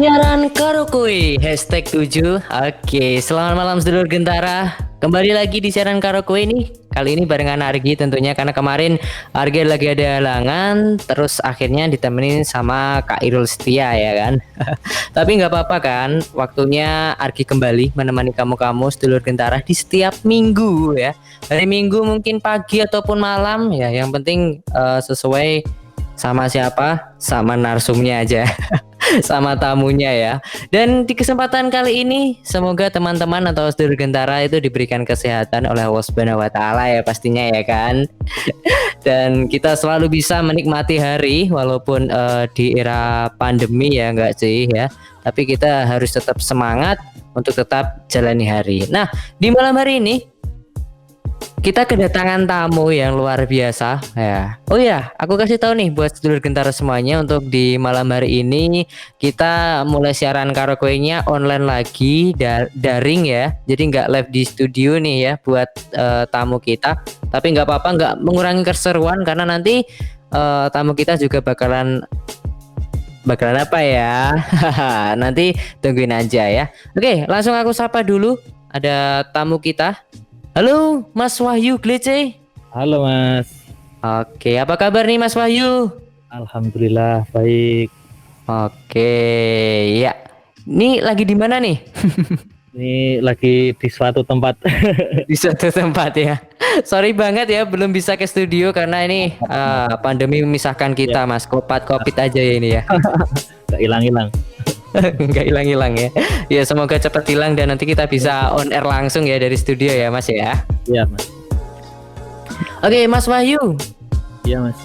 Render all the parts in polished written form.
Siaran Karaoke #7. Oke, selamat malam sedulur Gentara. Kembali lagi di siaran Karaoke ini. Kali ini barengan Argi tentunya karena kemarin Argi lagi ada halangan, terus akhirnya ditemenin sama Kak Irul Setia ya kan. Tapi nggak apa-apa kan, waktunya Argi kembali menemani kamu-kamu sedulur Gentara di setiap minggu ya. Hari Minggu mungkin pagi ataupun malam ya, yang penting sesuai sama siapa, sama narsumnya aja. Sama tamunya ya. Dan di kesempatan kali ini semoga teman-teman atau sedulur Gentara itu diberikan kesehatan oleh Allah Subhanahu wa taala ya pastinya ya kan. Dan kita selalu bisa menikmati hari walaupun di era pandemi ya enggak sih ya. Tapi kita harus tetap semangat untuk tetap jalani hari. Nah, di malam hari ini kita kedatangan tamu yang luar biasa ya. Oh ya, aku kasih tahu nih buat sedulur Gentara semuanya untuk di malam hari ini kita mulai siaran karaoke-nya online lagi, daring ya. Jadi nggak live di studio nih ya buat tamu kita. Tapi nggak apa-apa, nggak mengurangi keseruan karena nanti tamu kita juga bakalan apa ya? Nanti tungguin aja ya. Oke, langsung aku sapa dulu. Ada tamu kita. Halo, Mas Wahyu Glece. Halo Mas. Oke, apa kabar nih Mas Wahyu? Alhamdulillah baik. Oke, ya. Ini lagi di mana nih? Ini lagi di suatu tempat. Di suatu tempat ya. Sorry banget ya belum bisa ke studio karena ini pandemi memisahkan kita Mas. Covid aja ya ini ya. Gak hilang-hilang. Nggak hilang-hilang ya. Ya semoga cepat hilang dan nanti kita bisa on air langsung ya dari studio ya Mas ya. Iya Mas. Oke Mas Wahyu. Iya Mas.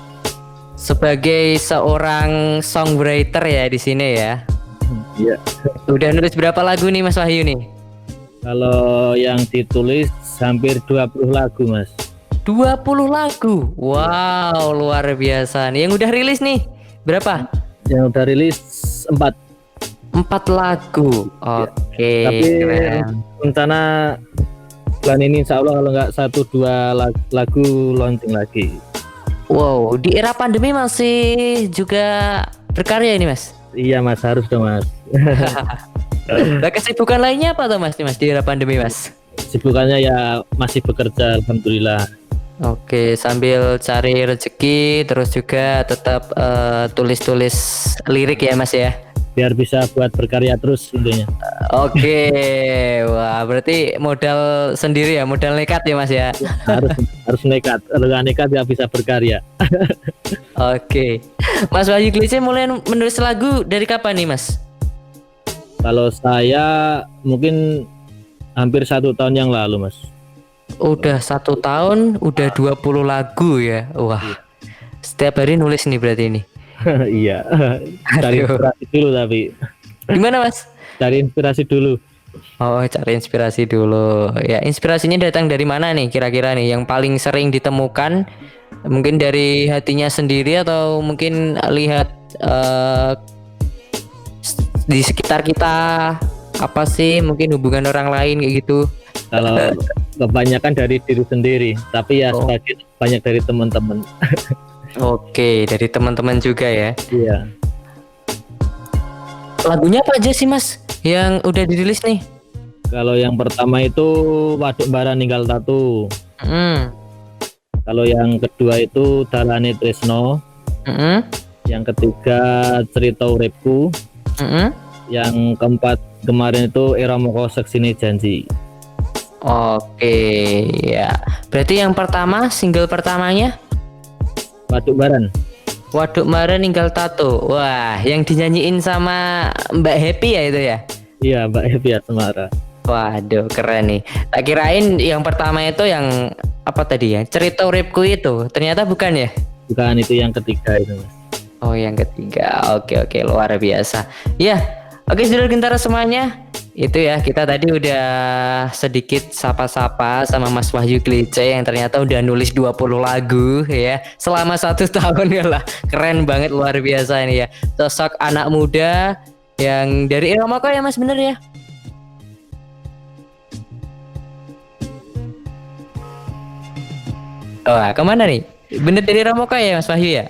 Sebagai seorang songwriter ya di sini ya. Iya. Udah nulis berapa lagu nih Mas Wahyu nih? Kalau yang ditulis hampir 20 lagu Mas. 20 lagu. Wow, luar biasa nih. Yang udah rilis nih berapa? Yang udah rilis 4. 4 lagu. Oke. Tapi keren. rencana bulan ini insya Allah kalau nggak 1-2 lagu launching lagi. Wow, di era pandemi masih juga berkarya ini Mas? Iya Mas, harus dong Mas. Nah, kesibukan lainnya apa tuh Mas di era pandemi Mas? Sibukannya ya masih bekerja Alhamdulillah. Oke, sambil cari rezeki terus juga tetap tulis-tulis lirik ya Mas ya. Biar bisa buat berkarya terus intinya. Oke, wah berarti modal sendiri ya, modal nekat ya Mas ya. harus nekat. Kalau nggak nekat nggak bisa berkarya. Oke, Mas Wahyu Glece mulai menulis lagu dari kapan nih Mas? Kalau saya mungkin hampir 1 tahun yang lalu Mas. Udah 1 tahun, udah 20 lagu ya. Wah, setiap hari nulis nih berarti ini. Iya. Cari inspirasi dulu tapi. Gimana Mas? Cari inspirasi dulu. Oh, cari inspirasi dulu. Ya, inspirasinya datang dari mana nih kira-kira nih yang paling sering ditemukan? Mungkin dari hatinya sendiri atau mungkin lihat di sekitar kita apa sih mungkin hubungan orang lain kayak gitu. Kalau kebanyakan dari diri sendiri, tapi ya sebagian banyak dari teman-teman. Oke, dari teman-teman juga ya. Iya. Lagunya apa aja sih Mas yang udah dirilis nih? Kalau yang pertama itu Waduk Bara Ninggal Tatu. Kalau yang kedua itu Dalane Tresno. Yang ketiga Cerita Uripku. Yang keempat kemarin itu Era Moko Seksine Janji. Oke, ya. Berarti yang pertama, single pertamanya Waduk Baran. Waduk Bara Ninggal Tatu. Wah, yang dinyanyiin sama Mbak Happy ya itu ya? Iya, Mbak Happy Asmara. Waduh, keren nih. Tak kirain yang pertama itu yang apa tadi ya? Cerita Uripku itu. Ternyata bukan ya? Bukan, itu yang ketiga itu Mas. Oh, yang ketiga. Oke, luar biasa. Ya, oke sedulur Gentara semuanya. Itu ya, kita tadi udah sedikit sapa-sapa sama Mas Wahyu Glece yang ternyata udah nulis 20 lagu ya selama 1 tahun ya lah. Keren banget, luar biasa ini ya. Sosok anak muda yang dari Irama ya Mas, bener ya? Oh, kemana nih? Bener dari Ramoka ya Mas Wahyu ya?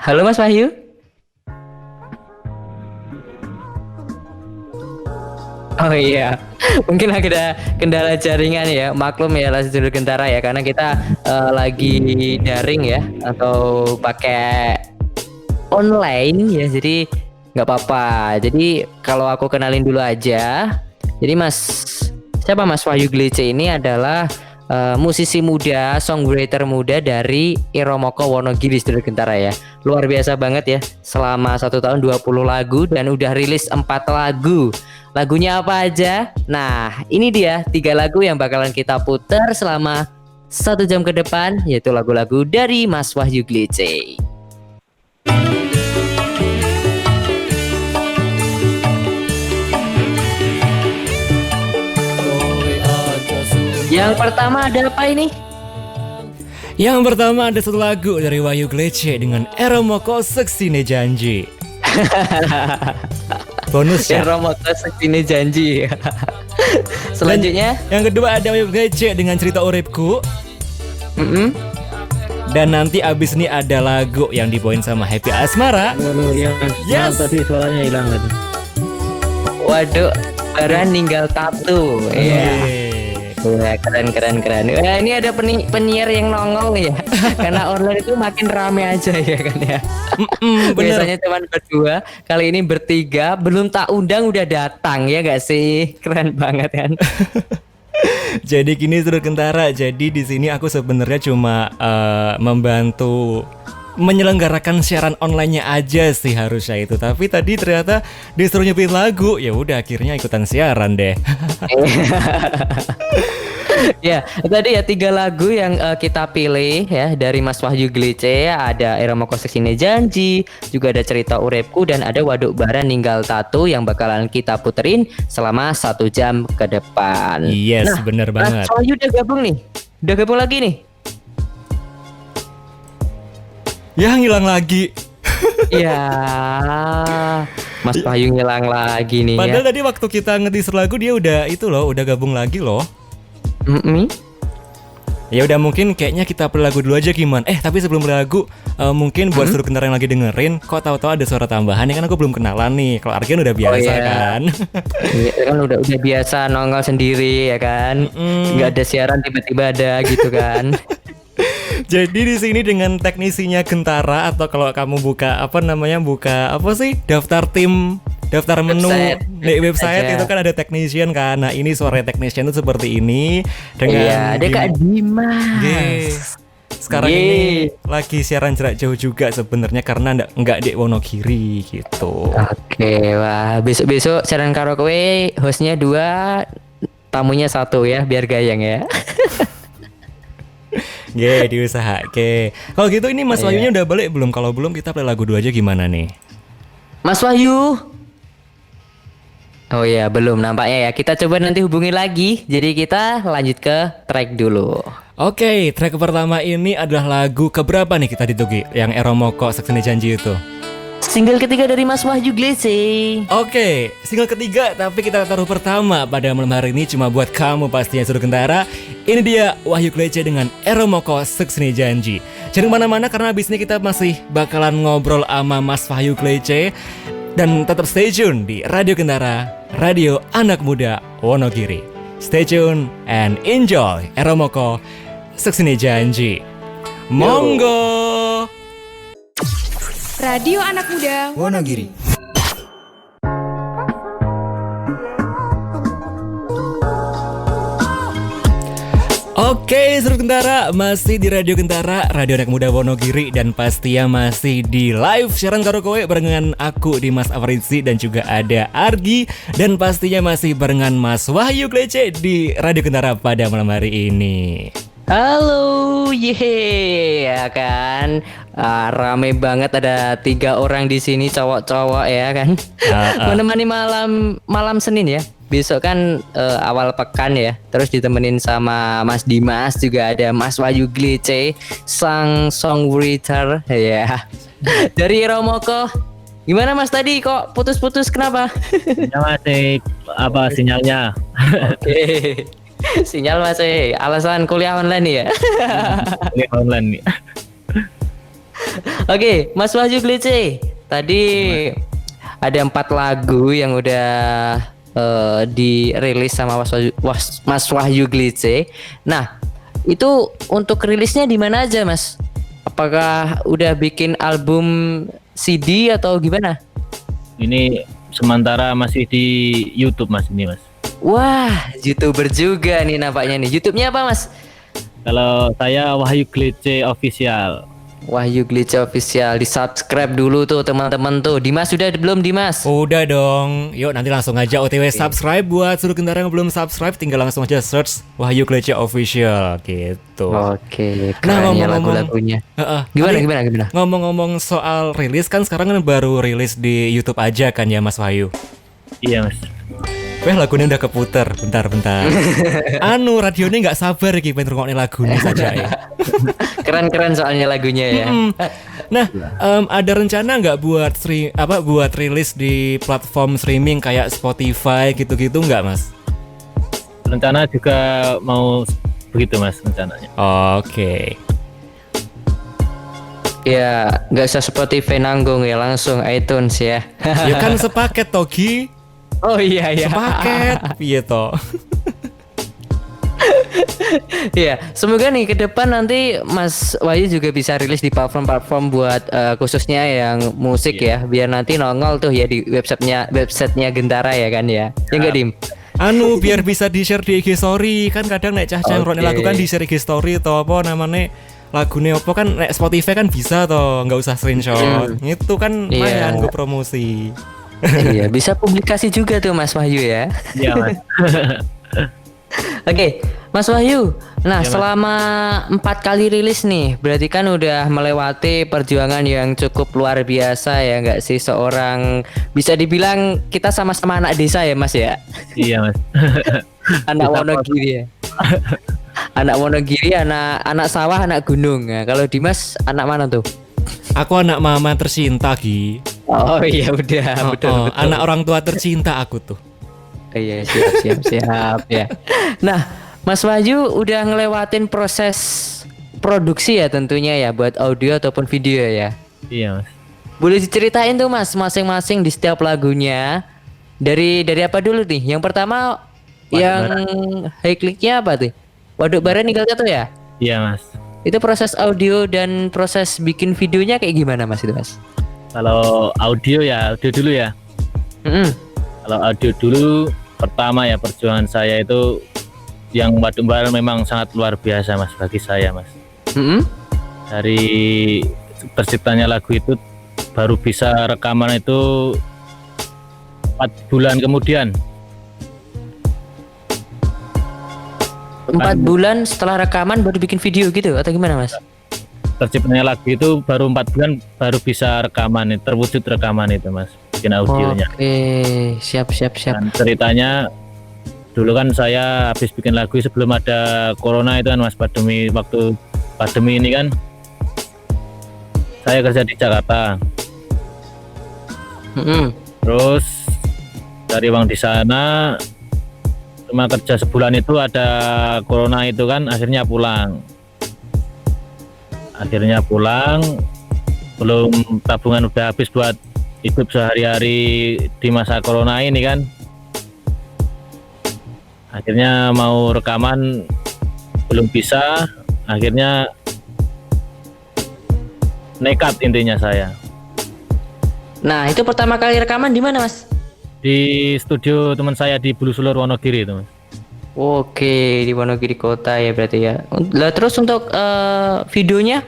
Halo Mas Wahyu. Oh iya, mungkin ada kendala jaringan ya, maklum ya Las Dulur Gentara ya, karena kita lagi daring ya, atau pakai online ya, jadi nggak apa-apa. Jadi kalau aku kenalin dulu aja, jadi siapa Mas Wahyu Glece ini adalah musisi muda, songwriter muda dari Iromoko Wonogiri Sedulur Gentara ya. Luar biasa banget ya, selama 1 tahun 20 lagu dan udah rilis 4 lagu. Lagunya apa aja? Nah, ini dia 3 lagu yang bakalan kita putar selama 1 jam ke depan, yaitu lagu-lagu dari Mas Wahyu Glece. Yang pertama ada apa ini? Yang pertama ada satu lagu dari Wahyu Glece dengan Eromoko Seksine Janji. Bonus ya. Eromoko Seksine Janji. Selanjutnya yang kedua ada Wahyu Glece dengan Cerita Uripku. Dan nanti abis ini ada lagu yang dibawain sama Happy Asmara. Yes. Tadi suaranya hilang tadi. Waduh, Bara Ninggal Tatu. Iya. Wah, keren. Wah, ini ada penyiar yang nongol ya. Karena online itu makin rame aja ya kan ya. Biasanya cuma berdua, kali ini bertiga. Belum tak undang udah datang ya gak sih? Keren banget kan. Jadi gini Sedulur Gentara, jadi di sini aku sebenarnya cuma membantu menyelenggarakan siaran online-nya aja sih harusnya itu. Tapi tadi ternyata disuruh nyepit lagu, ya udah akhirnya ikutan siaran deh. Ya, tadi ya 3 lagu yang kita pilih ya dari Mas Wahyu Glece. Ada Eromoko Seksine Janji, juga ada Cerita Uripku, dan ada Waduk Bara Ninggal Tatu yang bakalan kita puterin selama 1 jam ke depan. Yes, bener banget. Mas Wahyu udah gabung nih, udah gabung lagi nih. Ya ngilang lagi. Ya, Mas Wahyu ngilang lagi nih. Padahal ya. tadi waktu kita nge-teaser lagu dia udah udah gabung lagi loh. Ya udah mungkin kayaknya kita play lagu dulu aja gimana? Tapi sebelum play lagu mungkin buat Sedulur Gentara yang lagi dengerin, kok tahu-tahu ada suara tambahan ya kan aku belum kenalan nih. Kalau Argen udah biasa kan. Iya kan udah biasa nongol sendiri ya kan. Nggak ada siaran tiba-tiba ada gitu kan. Jadi di sini dengan teknisinya Gentara, atau kalau kamu buka daftar tim, daftar menu di website itu kan ada technician kan. Nah ini suara technician itu seperti ini dengan ada Kak Dimas. Sekarang ini lagi siaran jarak jauh juga sebenarnya karena nggak di Wonogiri gitu. Oke, wah besok siaran karaoke hostnya 2, tamunya 1 ya biar gayang ya. Diusaha. Kalau gitu ini Mas Wahyunya udah balik belum? Kalau belum kita play lagu 2 aja gimana nih? Mas Wahyu. Oh iya, belum nampaknya ya. Kita coba nanti hubungi lagi. Jadi kita lanjut ke track dulu. Oke, track pertama ini adalah lagu keberapa nih kita ditugi? Yang Eromoko Seksine Janji itu. Single ketiga dari Mas Wahyu Glece. Oke, single ketiga tapi kita taruh pertama pada malam hari ini cuma buat kamu pastinya Sedulur Gentara. Ini dia Wahyu Glece dengan Eromoko Seksine Janji. Jangan kemana-mana karena abis ini kita masih bakalan ngobrol sama Mas Wahyu Glece. Dan tetap stay tune di Radio Gentara, Radio Anak Muda Wonogiri. Stay tune and enjoy Eromoko Seksine Janji. Monggo. Radio Anak Muda Wonogiri. Oke, Sedulur Gentara, masih di Radio Gentara, Radio Anak Muda Wonogiri, dan pastinya masih di live siaran karaoke barengan aku Dimas Afrizzi dan juga ada Argi, dan pastinya masih barengan Mas Wahyu Glece di Radio Gentara pada malam hari ini. Halo, ya kan. Rame banget, ada 3 orang di sini cowok-cowok ya kan. Menemani malam Senin ya. Besok kan awal pekan ya. Terus ditemenin sama Mas Dimas, juga ada Mas Wahyu Glece, sang songwriter ya. Dari Eromoko. Gimana Mas tadi kok putus-putus kenapa? Ya masih sinyalnya. Oke. Sinyal masih alasan kuliah online ya. Kuliah online nih. Oke, Mas Wahyu Glece. Tadi ada 4 lagu yang udah dirilis sama Mas Wahyu Glece. Nah, itu untuk rilisnya di mana aja, Mas? Apakah udah bikin album CD atau gimana? Ini sementara masih di YouTube Mas ini Mas. Wah, YouTuber juga nih nampaknya nih. YouTube-nya apa, Mas? Kalau saya Wahyu Glece Official. Wahyu Glece Official, di subscribe dulu tuh teman-teman tuh. Dimas sudah belum Dimas? Udah dong. Yuk nanti langsung aja OTW subscribe. Buat Suruh Gendara yang belum subscribe, tinggal langsung aja search Wahyu Glece Official gitu. Oke, Nah, keren ya ngomong-ngomong- lagu-lagunya. Gimana, Gimana? Ngomong-ngomong soal rilis kan sekarang kan baru rilis di YouTube aja kan ya Mas Wahyu. Iya Mas. Lagunya udah keputer. Bentar. Radionya nggak sabar iki pengen ngrungokne lagunya saja ya. Keren-keren soalnya lagunya ya. Nah, ada rencana nggak buat rilis di platform streaming kayak Spotify gitu-gitu nggak, Mas? Rencana juga mau begitu Mas rencananya. Oke. Ya, nggak usah Spotify nanggung ya, langsung iTunes ya. Ya kan sepaket Togi. Oh iya. Sepaket. Piye to? Iya, semoga nih ke depan nanti Mas Wahyu juga bisa rilis di platform-platform buat khususnya yang musik ya, biar nanti nongol tuh ya di websitenya Gentara ya kan ya. Ya enggak Dim? Biar bisa di-share di IG story. Kan kadang nek cah-cah ngrungokne Oke. lagu kan di-share IG story atau apa namanya lagune apa kan nek Spotify kan bisa toh, nggak usah screenshot. Itu kan Iya. lumayan gue promosi. Iya, bisa publikasi juga tuh Mas Wahyu ya. Iya Mas. Oke, Mas Wahyu. Nah, Ya, Mas. selama 4 kali rilis nih, berarti kan udah melewati perjuangan yang cukup luar biasa ya, nggak sih? Seorang bisa dibilang kita sama-sama anak desa ya, Mas ya. Iya Mas. Anak Desa Wonogiri ya. Anak Wonogiri, anak sawah, anak gunung. Nah, kalau Dimas anak mana tuh? Aku anak mama tercinta Gi. Oh iya udah, betul. Anak orang tua tercinta aku tuh. Iya, siap ya. Nah, Mas Wahyu udah ngelewatin proses produksi ya tentunya ya buat audio ataupun video ya. Iya Mas. Boleh diceritain tuh Mas masing-masing di setiap lagunya. Dari apa dulu nih? Yang pertama yang high click-nya apa tuh? Waduk Bara Ninggal Tato ya? Iya Mas. Itu proses audio dan proses bikin videonya kayak gimana Mas itu Mas? Kalau audio dulu ya. Mm-mm. Kalau audio dulu pertama ya perjuangan saya itu yang Waduk Bara memang sangat luar biasa Mas bagi saya Mas. Mm-mm. Dari terciptanya lagu itu baru bisa rekaman itu 4 bulan kemudian. 4 bulan setelah rekaman baru bikin video gitu atau gimana Mas? Terciptanya lagu itu baru 4 bulan baru bisa rekaman, terwujud rekaman itu Mas, bikin audionya. Oke, siap. Dan ceritanya dulu kan saya habis bikin lagu sebelum ada corona itu kan Mas, waktu pandemi ini kan saya kerja di Jakarta. Mm-mm. Terus dari uang di sana cuma kerja sebulan itu ada corona itu kan akhirnya pulang. Belum tabungan udah habis buat hidup sehari-hari di masa corona ini kan. Akhirnya mau rekaman belum bisa, akhirnya nekat intinya saya. Nah, itu pertama kali rekaman di mana, Mas? Di studio teman saya di Bulu Sulur Wonogiri itu Mas. Oke, di Wonogiri kota ya berarti ya. Lah terus untuk videonya?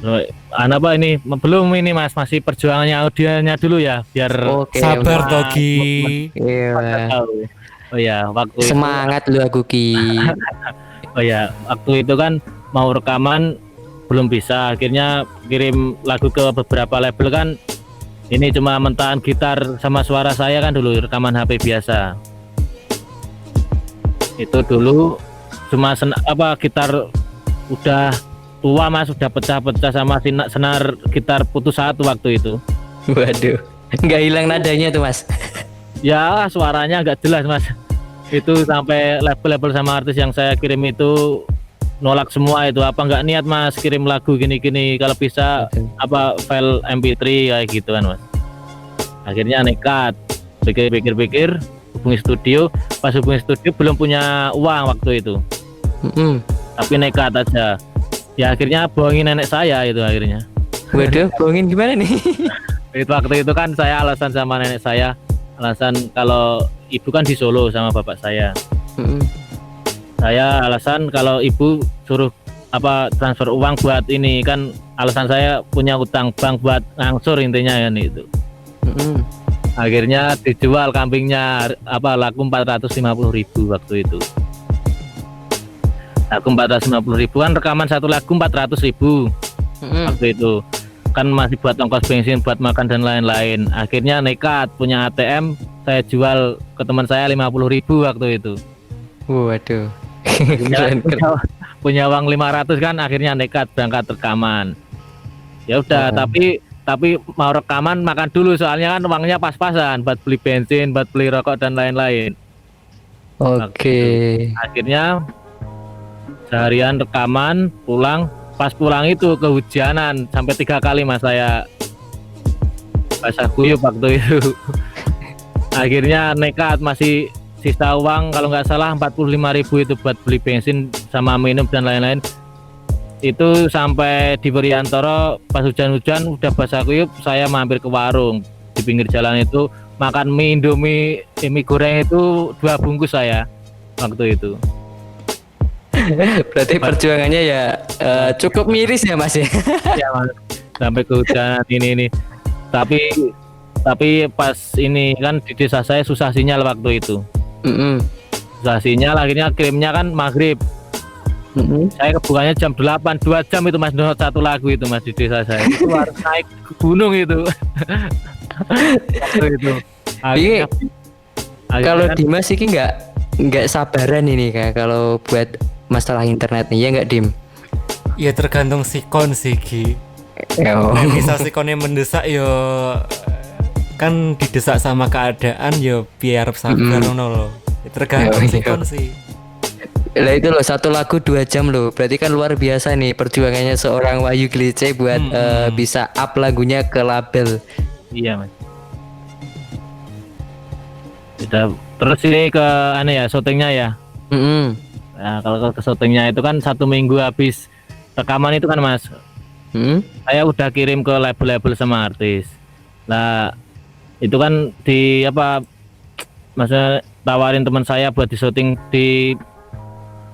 Loh, apa ini belum ini Mas, masih perjuangannya audionya dulu ya biar Oke. Sabar Mas. Togi. Iya. tahu. Oh ya, waktu Semangat lu aku Ki. waktu itu kan mau rekaman belum bisa, akhirnya kirim lagu ke beberapa label kan. Ini cuma mentahan gitar sama suara saya kan dulu rekaman HP biasa. Itu dulu cuma gitar udah tua Mas, udah pecah-pecah sama senar gitar putus satu waktu itu. Waduh, nggak hilang nadanya tuh Mas. Ya suaranya agak jelas Mas. Itu sampai label-label sama artis yang saya kirim itu nolak semua itu, apa nggak niat mas kirim lagu gini-gini, kalau bisa apa file MP3 kayak gitu kan mas. Akhirnya nekat, pikir-pikir hubungi studio. Pas hubungi studio belum punya uang waktu itu, tapi nekat aja ya, akhirnya bohongin nenek saya itu akhirnya. Waduh, bohongin gimana nih? Itu waktu itu kan saya alasan sama nenek saya, alasan kalau ibu kan di Solo sama bapak saya. Saya alasan kalau ibu suruh apa transfer uang buat ini, kan alasan saya punya utang bank buat ngangsur intinya kan itu. Akhirnya dijual kambingnya, apa laku 450.000 waktu itu. Laku 450.000 kan, rekaman satu lagu 400.000 waktu itu. Kan masih buat ongkos bensin, buat makan dan lain-lain. Akhirnya nekat punya ATM, saya jual ke teman saya 50.000 waktu itu. Waduh. Punya uang 500 kan, akhirnya nekat berangkat rekaman. Ya udah, tapi mau rekaman makan dulu, soalnya kan uangnya pas-pasan buat beli bensin, buat beli rokok dan lain-lain. Oke. Akhirnya seharian rekaman, pulang. Pas pulang itu kehujanan sampai 3 kali mas saya basah kuyup waktu itu. Akhirnya nekat, masih sisa uang kalau nggak salah 45.000 itu buat beli bensin sama minum dan lain-lain. Itu sampai di Priantoro, pas hujan-hujan udah basah kuyup, saya mampir ke warung di pinggir jalan itu, makan mie Indomie, mie goreng itu 2 bungkus saya waktu itu. Berarti perjuangannya ya cukup miris ya mas ya. Ya mas, sampai kehujanan ini. Tapi pas ini kan di desa saya susah sinyal waktu itu. Susah sinyal, akhirnya kirimnya kan maghrib. Saya kebukannya jam 8, 2 jam itu mas, download satu lagu itu mas di desa saya. Itu harus naik ke gunung itu. Waktu itu. Kalau Dimas ini nggak sabaran ini kayak kalau buat masalah internet nih, ya nggak Dim? Ya tergantung sikon sih Ki. Misal sikonnya mendesak yo kan didesak sama keadaan yo biar sabar loh. Ya, tergantung sikon sih. Lah itu loh, satu lagu 2 jam loh. Berarti kan luar biasa nih perjuangannya seorang Wahyu Glece buat bisa up lagunya ke label. Iya mas. Terus ini ke aneh ya, syutingnya ya. Nah, kalau ke syutingnya itu kan 1 minggu habis rekaman itu kan mas, saya udah kirim ke label-label sama artis. Nah itu kan di apa, maksudnya tawarin teman saya buat di syuting di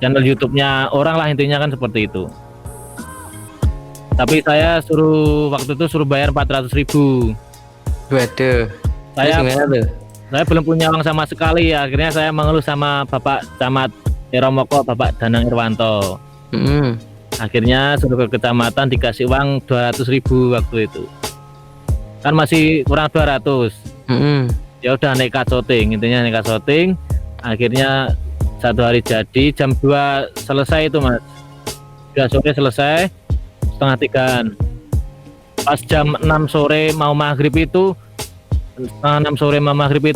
channel YouTube-nya orang lah, intinya kan seperti itu. Tapi saya waktu itu suruh bayar 400.000. Waduh. Saya belum punya uang sama sekali ya. Akhirnya saya mengeluh sama Bapak Camat Eromoko, Bapak Danang Irwanto. Akhirnya suruh ke kecamatan dikasih uang 200.000 waktu itu. Kan masih kurang 200. Ya udah nekat syuting, intinya nekat syuting. Akhirnya 1 hari jadi, jam 2 selesai itu mas. 2 sore selesai, 2:30. Pas jam 6 sore mau maghrib itu,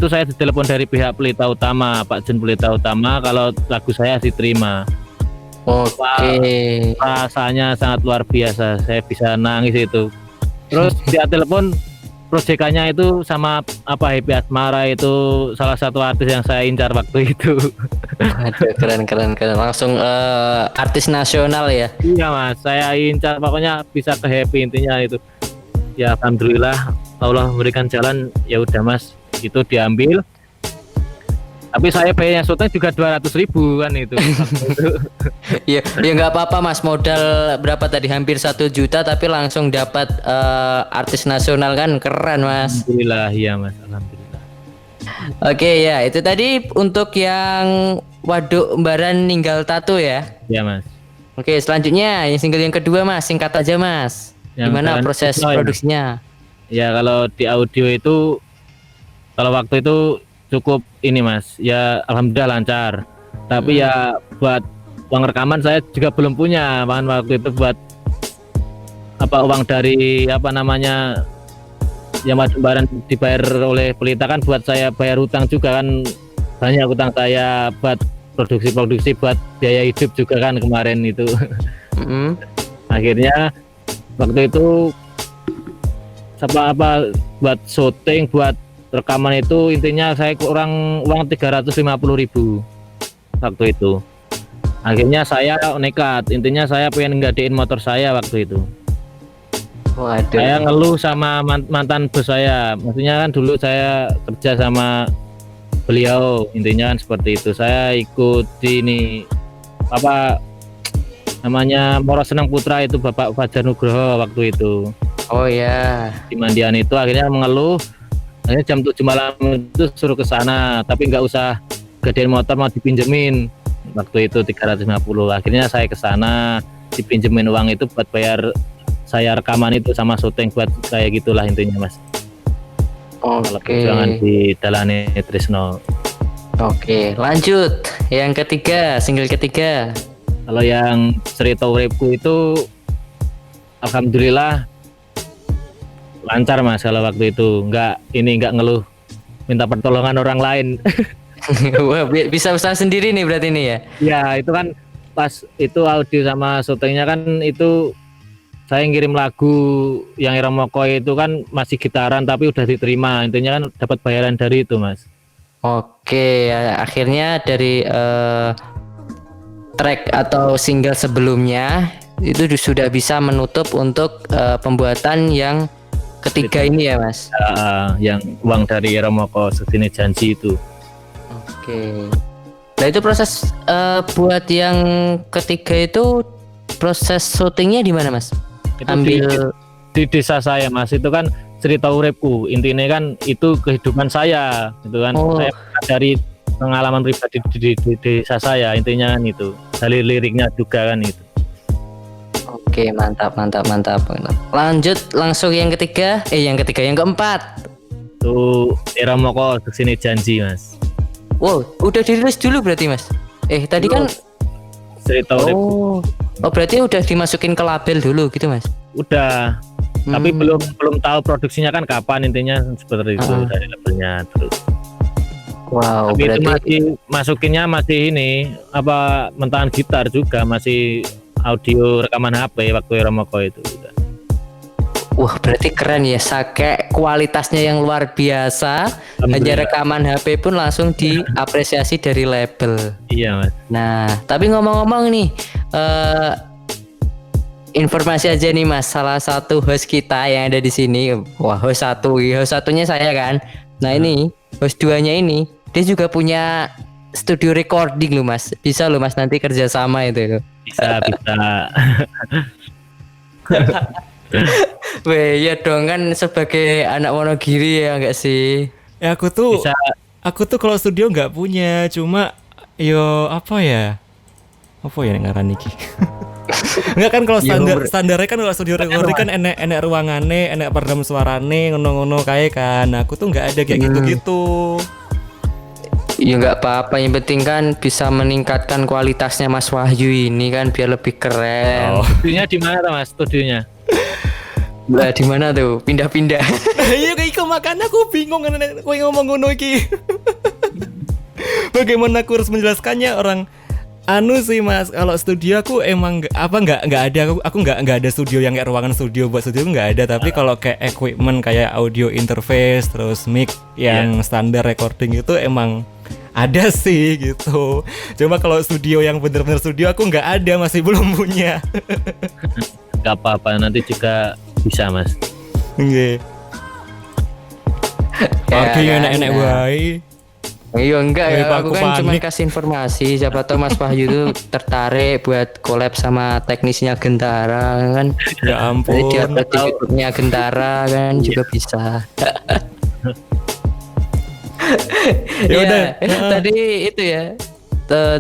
saya ditelepon dari pihak Pelita Utama, Pak Jun Pelita Utama, kalau lagu saya diterima. Oke. Rasanya sangat luar biasa, saya bisa nangis itu. Terus dia telepon proyekannya itu sama apa Happy Asmara, itu salah satu artis yang saya incar waktu itu. Aduh, keren. Langsung artis nasional ya. Iya mas, saya incar, pokoknya bisa ke Happy intinya itu. Ya alhamdulillah Allah memberikan jalan, ya udah mas, itu diambil. Tapi saya bayarnya syuting juga 200.000 kan itu. Ya nggak apa-apa mas, modal berapa tadi, hampir 1 juta tapi langsung dapat artis nasional kan, keren mas. Alhamdulillah ya mas, alhamdulillah. Oke ya, itu tadi untuk yang Waduk Mbaran Ninggal Tato ya. Ya mas. Oke, selanjutnya yang single yang kedua mas, singkat aja mas. Gimana proses produksinya? Ya kalau di audio itu, kalau waktu itu cukup ini mas, ya alhamdulillah lancar. Tapi ya buat uang rekaman saya juga belum punya, bahkan waktu itu buat apa uang dari apa namanya yang Waduk dibayar oleh Pelita kan buat saya bayar utang juga kan, banyak utang saya buat produksi buat biaya hidup juga kan kemarin itu. Akhirnya waktu itu apa buat syuting, buat rekaman itu intinya saya kurang uang 350.000 waktu itu. Akhirnya saya nekat, intinya saya pengen nggadein motor saya waktu itu. Waduh. Saya ngeluh sama mantan bos saya, maksudnya kan dulu saya kerja sama beliau, intinya kan seperti itu. Saya ikut di ini apa namanya Moro Senang Putra itu Bapak Fajar Nugroho waktu itu. Oh ya. Di Mandian itu akhirnya mengeluh, akhirnya jam 7 malam itu suruh ke sana, tapi nggak usah gadein motor, mau dipinjemin waktu itu 350. Akhirnya saya ke sana dipinjemin uang itu buat bayar saya rekaman itu sama syuting buat kayak gitulah intinya Mas. Kalau perjuangan di Dalane Tresno. Oke, lanjut yang ketiga, single ketiga. Kalau yang Cerita Uripku itu alhamdulillah lancar Mas. Kalau waktu itu nggak ngeluh minta pertolongan orang lain. Wah, bisa usaha sendiri nih berarti ini ya? Ya itu kan pas itu audio sama syutingnya kan itu saya ngirim lagu yang Eromoko itu kan masih gitaran tapi udah diterima, intinya kan dapat bayaran dari itu Mas. Oke, akhirnya dari track atau single sebelumnya itu sudah bisa menutup untuk pembuatan yang ketiga ini ya Mas? Yang uang dari Eromoko Sesini Janji itu. Oke. Nah itu proses buat yang ketiga itu proses syutingnya di mana Mas? Itu di desa saya Mas, itu kan cerita uripku, intinya kan itu kehidupan saya gitu kan. Saya dari pengalaman pribadi di desa saya, intinya kan itu dari liriknya juga kan itu. Oke, mantap. Lanjut langsung yang yang keempat. Itu Eromoko Sesini Janji Mas. Wow, udah dirilis dulu berarti Mas? Tadi kan cerita uripku. Oh berarti udah dimasukin ke label dulu gitu Mas? Udah, tapi belum tahu produksinya kan kapan, intinya seperti itu dari labelnya terus. Wow, tapi berarti itu masih masukinnya masih ini apa mentahan gitar juga, masih audio rekaman HP waktu Eromoko itu. Wah berarti keren ya, Sake kualitasnya yang luar biasa, hanya rekaman HP pun langsung diapresiasi dari label. Iya Mas. Nah tapi ngomong-ngomong nih, informasi aja nih Mas, salah satu host kita yang ada di sini, wah host satunya saya kan. Nah ini host duanya ini, dia juga punya studio recording loh Mas, bisa loh Mas nanti kerjasama itu. Bisa. Weh ya dong, kan sebagai anak Wonogiri ya enggak sih? Ya aku tuh Bisa. kalau studio nggak punya, cuma apa ya ngaran iki. Enggak kan kalau standarnya kan kalau studio recording kan enek ruangane, enek peredam suarane, ngono-ngono kae kan. Nah, aku tuh nggak ada kayak gitu-gitu. Ya nggak apa-apa, yang penting kan bisa meningkatkan kualitasnya Mas Wahyu ini kan biar lebih keren. Studionya di mana Mas? Studionya? Nah, di mana tuh? Pindah-pindah. Iya kayak makanya aku bingung kan kowe ngomong ngono iki. Bagaimana aku harus menjelaskannya orang sih Mas, kalau studio aku emang nggak ada, aku nggak ada studio yang kayak ruangan studio buat studio nggak ada, tapi kalau kayak equipment kayak audio interface terus mic yang standar recording itu emang ada sih gitu. Cuma kalau studio yang bener-bener studio aku nggak ada, masih belum punya. Gak apa-apa, nanti juga bisa Mas. Nggih. Oke, enak-enak wae. Iya enggak ya, aku kan cuma panik. kasih informasi, siapa tahu Mas Wahyu itu tertarik buat collab sama teknisnya Gentara kan. Ya ampun. Jadi dia YouTube-nya Gentara kan juga bisa. Ya udah. Tadi itu ya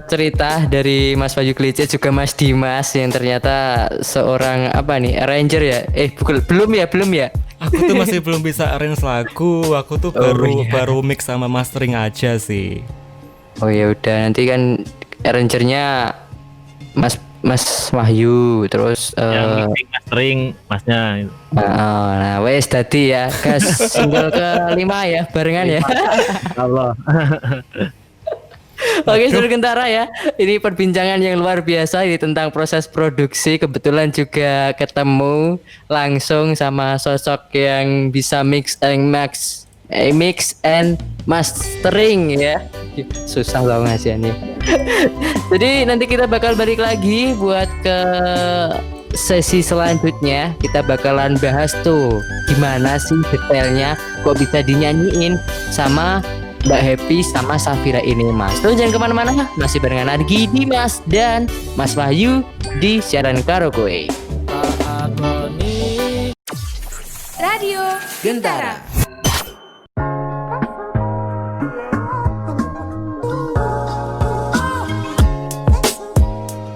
cerita dari Mas Wahyu Klece, juga Mas Dimas yang ternyata seorang arranger ya. Belum ya. Aku tuh masih belum bisa arrange lagu. Aku tuh baru mix sama mastering aja sih. Oh ya udah, nanti kan arrangernya Mas Wahyu, terus yang mastering Masnya. nah wes tadi ya gas single ke-5 ya barengan ya. Allah. Oke, Seluruh Kentara ya. Ini perbincangan yang luar biasa ini tentang proses produksi. Kebetulan juga ketemu langsung sama sosok yang bisa mix and mastering ya. Susah loh ngasihannya. Jadi nanti kita bakal balik lagi buat ke sesi selanjutnya. Kita bakalan bahas tuh gimana sih detailnya kok bisa dinyanyiin sama Mbak Happy sama Safira ini Mas. Tuh jangan kemana-mana, masih barengan Argi, Dimas dan Mas Wahyu di siaran karaoke. Radio Gentara.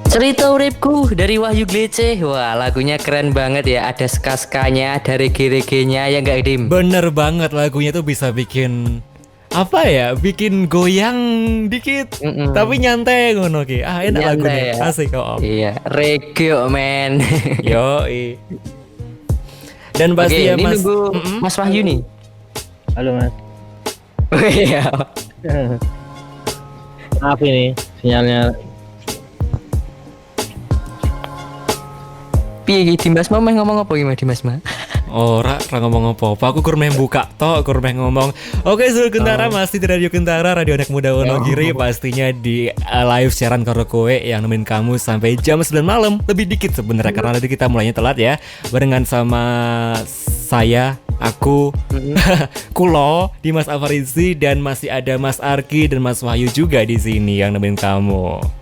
Cerita Uripku dari Wahyu Glece. Wah, lagunya keren banget ya. Ada ska-skanya, ada reggae-reggae-nya ya enggak, Dim? Bener banget, lagunya tuh bisa bikin apa ya? Bikin goyang dikit, tapi nyantai ngono ki. Ah, enak Nyantai lagunya. ya. Asik kok. Iya, reggae men. Yoi. Dan pasti Oke, ya ini Mas. nunggu Mas Wahyu nih. Halo Mas. Oh iya. Maaf ini sinyalnya. Piye iki Dimas mau ngomong apa gimana Dimas mah? Ora ngomong apa-apa, aku kur meh buka tok, kur meh ngomong. Oke, Seluruh Kentara masih di Radio Kentara, Radio Anak Muda Wonogiri, pastinya di live siaran karaoke yang nemenin kamu sampai jam 9 malam. Lebih dikit sebenarnya karena nanti kita mulainya telat ya. Barengan sama saya, aku, Kulo, Dimas Afarizi dan masih ada Mas Arki dan Mas Wahyu juga di sini yang nemenin kamu.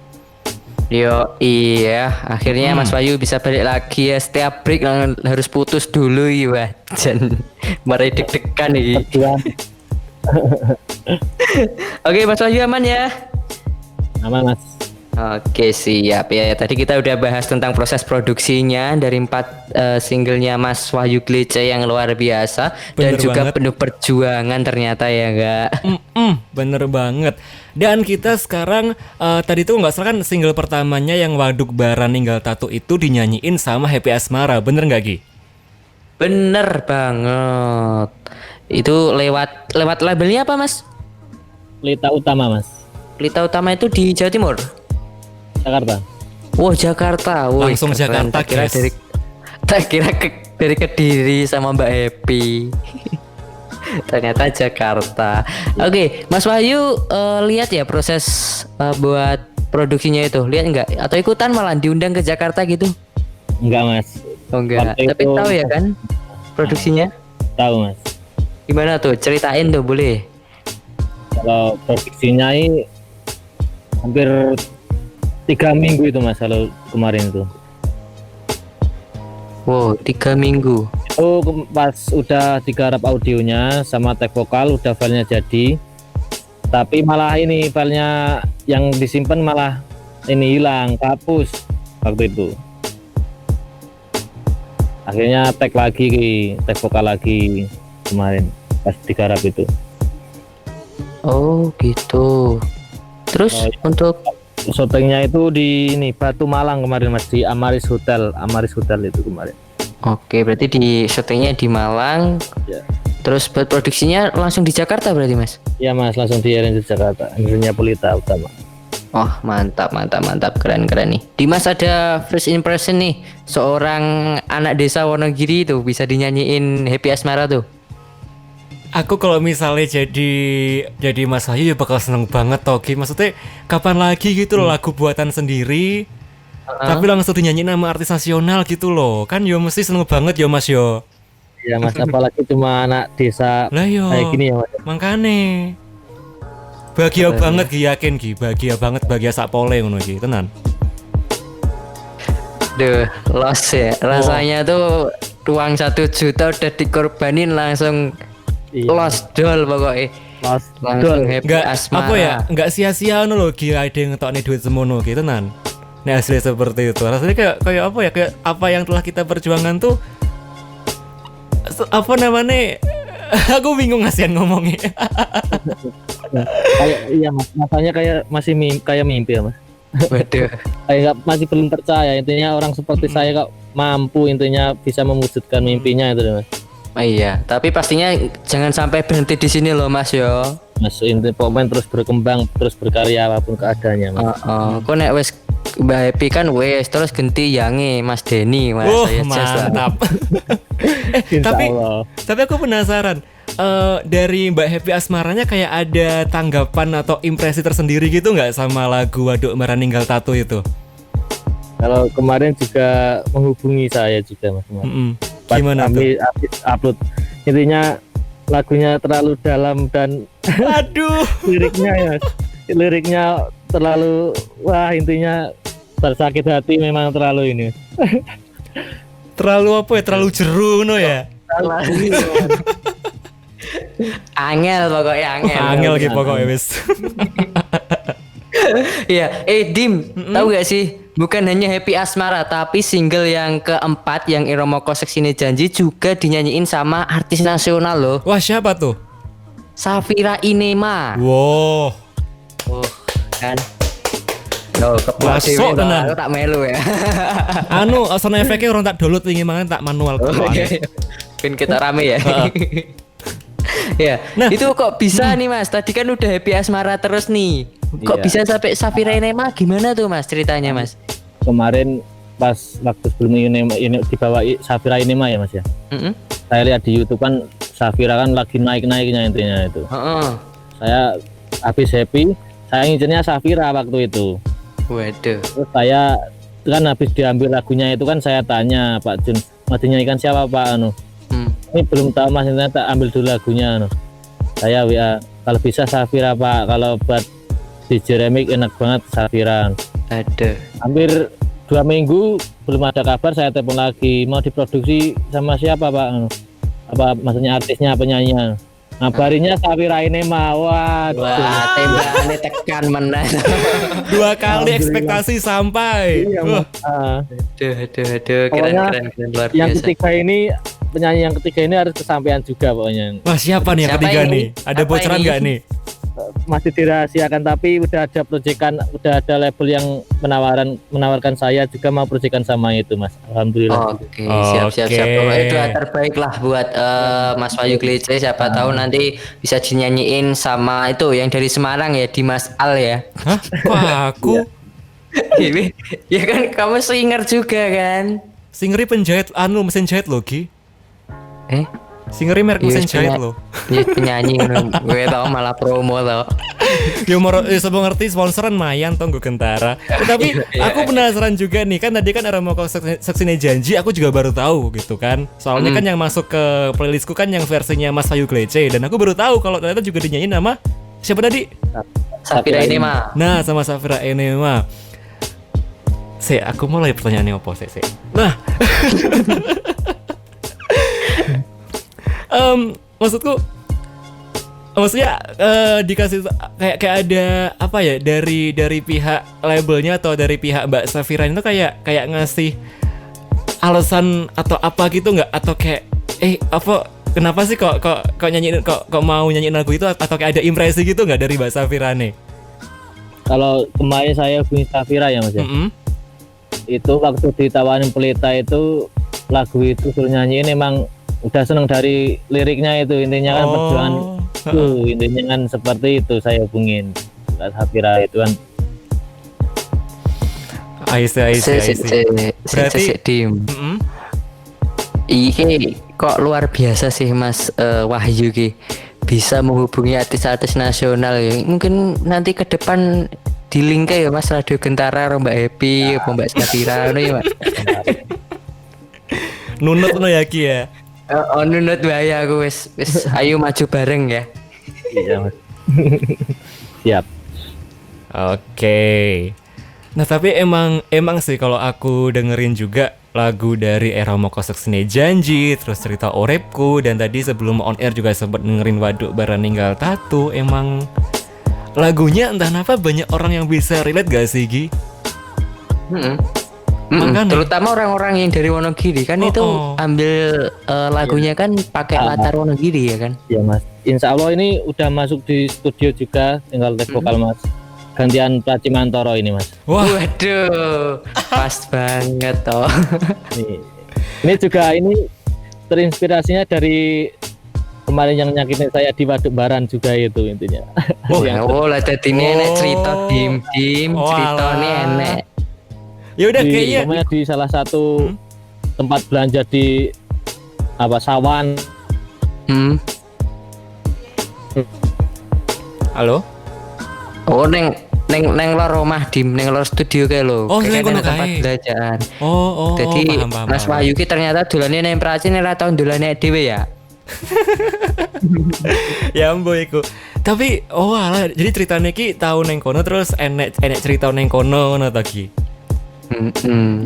Yo iya, akhirnya Mas Wahyu bisa balik lagi ya. Setiap break harus putus dulu ya. Jan mari deg-degan nih. Oke, Mas Wahyu aman ya? Aman Mas. Oke, siap ya. Tadi kita udah bahas tentang proses produksinya dari 4 singlenya Mas Wahyu Glece yang luar biasa. Dan Bener juga banget. penuh perjuangan ternyata ya enggak? Bener banget. Dan kita sekarang tadi tuh nggak salah kan single pertamanya yang Waduk Bara Ninggal Tato itu dinyanyiin sama Happy Asmara, bener nggak Gi? Bener banget. Itu lewat labelnya apa Mas? Pelita Utama Mas. Pelita Utama itu di Jawa Timur? Jakarta. Wah, Jakarta. Woi, Langsung keren. Jakarta, guys. Tak kira dari Kediri sama Mbak Happy. Ternyata Jakarta. Oke, Mas Wahyu lihat ya proses buat produksinya itu. Lihat nggak? Atau ikutan malah diundang ke Jakarta gitu? Enggak Mas. Oh enggak. Waktu Tapi itu- tahu ya kan produksinya? Tahu Mas. Gimana tuh? Ceritain tuh boleh. Kalau produksinya ini hampir 3 minggu itu Mas kalau kemarin itu. Wow, 3 minggu. Itu pas udah digarap audionya sama tag vokal udah filenya jadi. Tapi malah ini filenya yang disimpan malah ini hilang, hapus waktu itu. Akhirnya tag lagi, tag vokal lagi kemarin pas digarap itu. Oh, gitu. Terus Oh, untuk Syutingnya itu di ini Batu Malang kemarin Mas, di Amaris Hotel itu kemarin. Oke, berarti di syutingnya di Malang. Ya. Terus buat produksinya langsung di Jakarta berarti Mas? Iya Mas, langsung di RNC Jakarta, akhirnya Pelita Utama. Oh, mantap. Keren nih. Dimas ada first impression nih. Seorang anak desa Wonogiri itu bisa dinyanyiin Happy Asmara tuh. Aku kalau misalnya jadi Mas Wahyu ya bakal seneng banget Toki. Maksudnya kapan lagi gitu loh lagu buatan sendiri, tapi langsung dinyanyiin nama artis nasional gitu loh. Kan yo mesti seneng banget yo Mas yo. Iya Mas, apalagi cuma anak desa Lah yo. kayak gini ya Mas. Makane bahagia banget Gi, yakin Gi, bahagia sak pole ngono Gi, tenan. Duh, lost ya. Rasanya tuh uang 1 juta udah dikorbanin langsung Iya. lost doll pokoknya. Mas, Langsung Happy Enggak Asmara. apa ya, enggak sia-sia ngono lho Gi, ada yang ngetokne duit semono Gi, tenan. Nek asli seperti itu. Rasanya kayak apa ya? Kayak apa yang telah kita perjuangkan tuh apa namanya? Aku bingung ngasihan ngomongnya. kayak iya Mas, rasanya kayak masih kayak mimpi ya Mas. Waduh. Kayak masih belum percaya, intinya orang seperti saya kok mampu intinya bisa mewujudkan mimpinya itu Mas. Oh iya, tapi pastinya jangan sampai berhenti di sini loh Mas yo. Mas, inti pemain terus berkembang, terus berkarya apapun keadaannya Mas. Kok nek wis Mbak Happy kan wis terus ganti Yange Mas Denny Mas. Saya just lah. Mantap. Tapi aku penasaran. Dari Mbak Happy Asmaranya kayak ada tanggapan atau impresi tersendiri gitu nggak sama lagu Waduk Bara Ninggal Tato itu? Kalau kemarin juga menghubungi saya juga Mas. Pas Gimana tuh? habis upload, intinya lagunya terlalu dalam dan Aduh. liriknya terlalu, wah intinya tersakit hati memang terlalu ini. Terlalu apa ya? Terlalu jeru no ya? Angel pokoknya angel. Angel gitu pokoknya wis. Iya, Dim, tahu gak sih? Bukan hanya Happy Asmara, tapi single yang keempat yang Iromoko Seksine Janji juga dinyanyiin sama artis nasional loh. Wah, siapa tuh? Safira Inema. Wow. Kan. Loh, Masuk tenan. aku tak melu ya. Sound efeknya orang tak download ingin mangan tak manual kok. Pin kita rame ya. Ya, Nah, itu kok bisa nih Mas? Tadi kan udah Happy Asmara terus nih. Kok Iya. bisa sampai Safira Inema? Gimana tuh Mas ceritanya Mas? Kemarin pas waktu sebelum ini dibawa Safira Inema ya Mas ya. Saya lihat di YouTube kan Safira kan lagi naik-naiknya intinya itu. Saya habis happy, saya ngincernya Safira waktu itu. Waduh. Terus saya kan habis diambil lagunya itu kan saya tanya Pak Jun, mau dinyanyikan siapa Pak Ini belum tahu Mas, ternyata ambil dulu lagunya Saya WA, kalau bisa Safira Pak, kalau buat di Jeremik enak banget Safira. Aduh. Hampir 2 minggu belum ada kabar, saya telepon lagi, mau diproduksi sama siapa Pak? Apa maksudnya artisnya, penyanyinya? Ngabarinya Safira Inema. Wah, tembakannya tekan menang. 2 kali ekspektasi sampai. Iya, Aduh, keren luar yang biasa. ketiga ini, penyanyi yang ketiga ini harus kesampaian juga pokoknya. Wah, siapa nih yang Siapa ketiga ini? nih? Ada Apa bocoran ini? nggak nih? Masih dirahasiakan, tapi udah ada proyekan, udah ada label yang menawarkan saya juga mau proyekan sama itu Mas. Alhamdulillah. Oke, siap. Oke. Pokoknya doa terbaik lah buat Mas Wahyu Klece. Siapa tahu nanti bisa dinyanyiin sama itu yang dari Semarang ya, Dimas Al ya. Hah? Wah, aku Ini ya kan kamu singer juga kan? singeri penjahit mesin jahit loh, Gi. Singeri merek Iya, mesin jahit loh. Iya penyanyi gue tau malah promo tau. Ya sebelum ngerti sponsoran mayan toh gue Gentara. Tapi aku penasaran juga nih, kan tadi kan Iromoko Seksine Janji aku juga baru tahu gitu kan. Soalnya kan yang masuk ke playlistku kan yang versinya Mas Wahyu Klece, dan aku baru tahu kalau ternyata juga dinyanyiin nama siapa tadi? Safira Inema. Nah, sama Safira Inema. Aku mulai pertanyaannya apa sih? Nah, maksudnya dikasih kayak ada apa ya dari pihak labelnya atau dari pihak Mbak Safira itu kayak ngasih alasan atau apa gitu nggak, atau kayak apa kenapa sih kok nyanyiin kok mau nyanyiin lagu itu, atau kayak ada impresi gitu nggak dari Mbak Safira nih? Kalau kemarin saya hubungi Safira ya Mas ya. Itu waktu ditawarin Pelita itu lagu itu suruh nyanyiin, emang udah seneng dari liriknya itu, intinya kan perjuangan itu, intinya kan seperti itu. Saya hubungin Safira itu kan. I see. Berarti Dim. Iki kok luar biasa sih Mas Wahyu ki, bisa menghubungi artis-artis nasional ya. Mungkin nanti ke depan di link ya Mas, Radio Gentara, Mbak Happy, Mbak Safira ya Mas. nunut no ya Ki ya. Nunut bahaya aku wis ayo maju bareng ya. Iya Mas. Siap. Oke. Nah, tapi emang sih kalau aku dengerin juga lagu dari Iromoko Seksine Janji, terus cerita Uripku, dan tadi sebelum on air juga sempat dengerin Waduk Bara Ninggal Tato, emang lagunya entah kenapa banyak orang yang bisa relate gak sih, Gi? Makanya. Terutama orang-orang yang dari Wonogiri kan itu ambil lagunya kan pakai latar Wonogiri ya kan? Ya Mas. Insya Allah ini udah masuk di studio juga, tinggal tes vokal Mas. Gantian Pracimantoro ini Mas. Wah. Waduh, pas banget toh. Ini juga ini terinspirasinya dari kemarin yang nyakitin saya di Waduk Baran juga itu intinya. Lah dadi enek cerita dim-dim, ceritane enek. Ya udah kayaknya Pokoknya di salah satu tempat belanja di Sawan. Halo? Oh neng lor omah dim, neng lor studio kae lho. Oh, neng kono tempat kae. belanjaan. Oh, Jadi paham. Mas Wahyu ki ternyata dolane nang Pracin ora tau dolane dhewe ya. Ya mbok iku. Tapi alah, jadi ceritanya ki tau neng kono terus enek cerita neng kono ngono ta ki.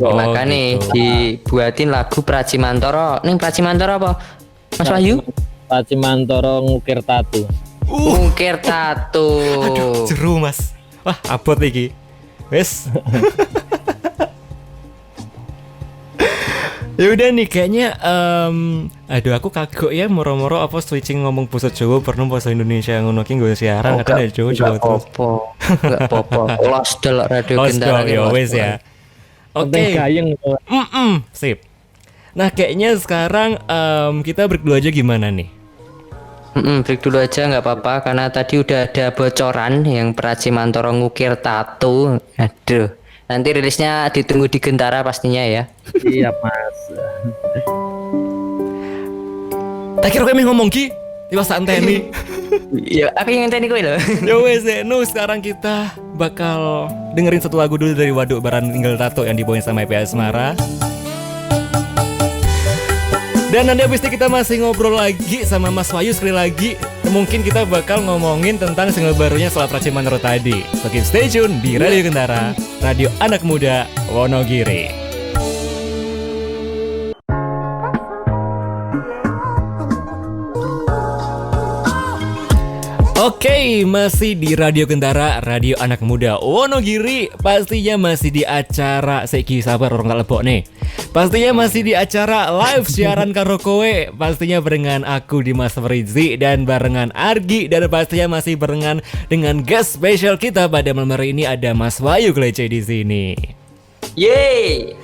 Makanya gitu. dibuatin lagu Pracimantoro. Neng Pracimantoro apa? Mas Wahyu? Pracimantoro ngukir tatu. Ungkir tato. Aduh, jeru Mas. Wah, abot iki. Wes. Ya udah nih kayaknya aduh aku kagok ya moro-moro apa switching ngomong basa Jawa perlu basa Indonesia ngono ki nggo siaran kadang ya Jawa terus. Enggak apa-apa. Los delok radio Gendara ya wes ya. Oke. Gayeng. Sip. Nah, kayaknya sekarang kita break dulu aja gimana nih? Break dulu aja nggak apa-apa karena tadi udah ada bocoran yang Pracimantoro ngukir tato. Aduh, nanti rilisnya ditunggu di Gentara pastinya ya. Iya Mas. Tak kira kami ngomong ki, tiba santai nih. Ya, aku yang ngenteni kowe lho. Ya wes sekarang kita bakal dengerin satu lagu dulu dari Waduk Baran Tinggal Tato yang dibawain sama EPA Asmara. Dan nanti abis ini kita masih ngobrol lagi sama Mas Wahyu sekali lagi. Mungkin kita bakal ngomongin tentang single barunya setelah Pracimantoro tadi. So keep stay tune di Radio Gendara, Radio Anak Muda Wonogiri. Oke, masih di Radio Gendara, Radio Anak Muda Wonogiri. Pastinya masih di acara Seki sabar orang gak lebok nih. Pastinya masih di acara live siaran karo kowe. Pastinya barengan aku Dimas Ferizi dan barengan Argi. Dan pastinya masih barengan dengan guest spesial kita pada malam hari ini ada Mas Wahyu Klece di sini. Yeay.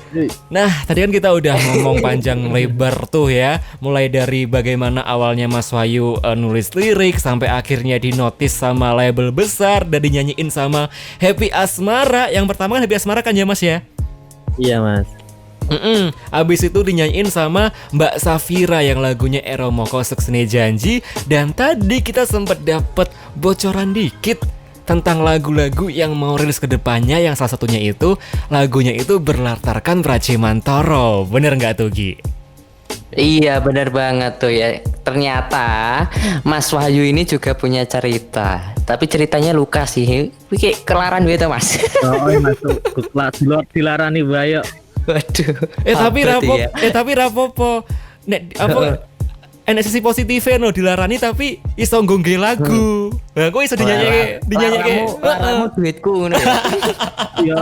Nah, tadi kan kita udah ngomong panjang lebar tuh ya. Mulai dari bagaimana awalnya Mas Wahyu nulis lirik sampai akhirnya dinotis sama label besar dan dinyanyiin sama Happy Asmara. Yang pertama kan Happy Asmara kan ya Mas ya? Iya Mas. Abis itu dinyanyiin sama Mbak Safira yang lagunya Eromoko Seksine Janji. Dan tadi kita sempat dapet bocoran dikit tentang lagu-lagu yang mau rilis ke depannya, yang salah satunya itu lagunya itu berlatarkan Pracimantoro. Bener nggak tuh Gi? Iya benar banget tuh ya. Ternyata Mas Wahyu ini juga punya cerita. Tapi ceritanya luka sih. Kayak kelaran gitu Mas. Oh masuk kelas dilarani bayo. Waduh. Tapi rapopo. Nek apa? Enak sisi positifnya no dilarani tapi iso nggongge lagu. Nah, kok iso dinyanyi Laramu duitku ngono ya. Ya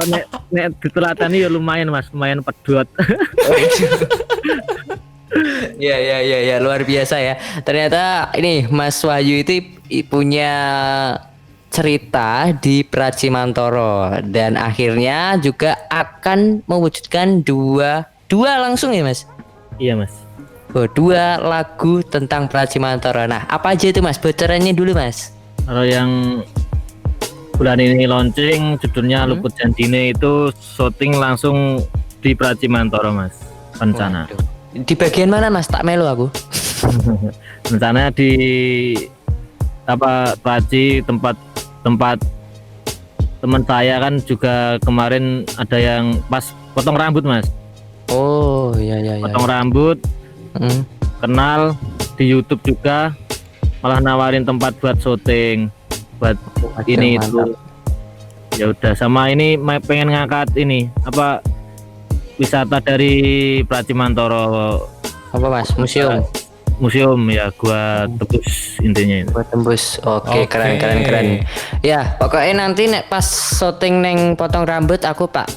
nek ditelatani ya lumayan Mas, lumayan pedot. Ya luar biasa ya. Ternyata ini Mas Wahyu itu punya cerita di Pracimantoro dan akhirnya juga akan mewujudkan dua langsung ya Mas. Iya Mas. Dua lagu tentang Pracimantoro. Nah, apa aja itu Mas? Bocorannya dulu Mas. Kalau yang bulan ini launching judulnya Luput Janjine itu syuting langsung di Pracimantoro Mas. Rencana. Di bagian mana Mas? Tak melu aku. Rencananya di Praci tempat teman saya kan juga kemarin ada yang pas potong rambut Mas. Oh iya. Potong rambut. Kenal di YouTube juga, malah nawarin tempat buat syuting buat ini itu. Ya udah, sama ini pengen ngangkat ini wisata dari Pracimantoro. Apa Mas? Museum ya, gua tebus intinya itu. Gua tembus. Oke. Keren. Ya, pokoknya nanti nek pas syuting neng potong rambut aku tak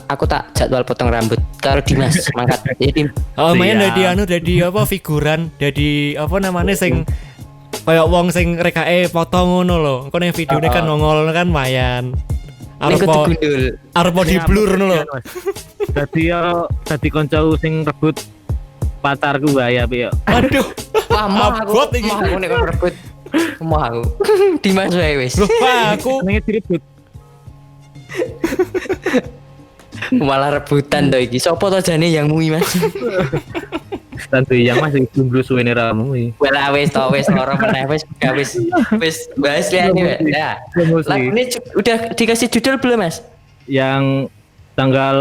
jadwal potong rambut karo Dimas mangkat. Jadi main dari figuran, dari apa namanya sing kayak wong sing rekae potong ngono lho. Engko ning videone kan nongol kan mayan. Arep di blur ngono lho. Dadi kanca sing rebut pacarku wae ya. Aduh. Wah, mau aku. Abot iki. Mau aku nek kon rebut. Mau aku. Dimas wae wis. Loh, aku Senengnya direbut. Malah rebutan to iki. Sopo to jane yang mui Mas? Tentu yang masih jumlah suwene ramu iki. Wala wis loro meneh wis bahas liyane wae. Ya. Lagu ini udah dikasih judul belum Mas? Yang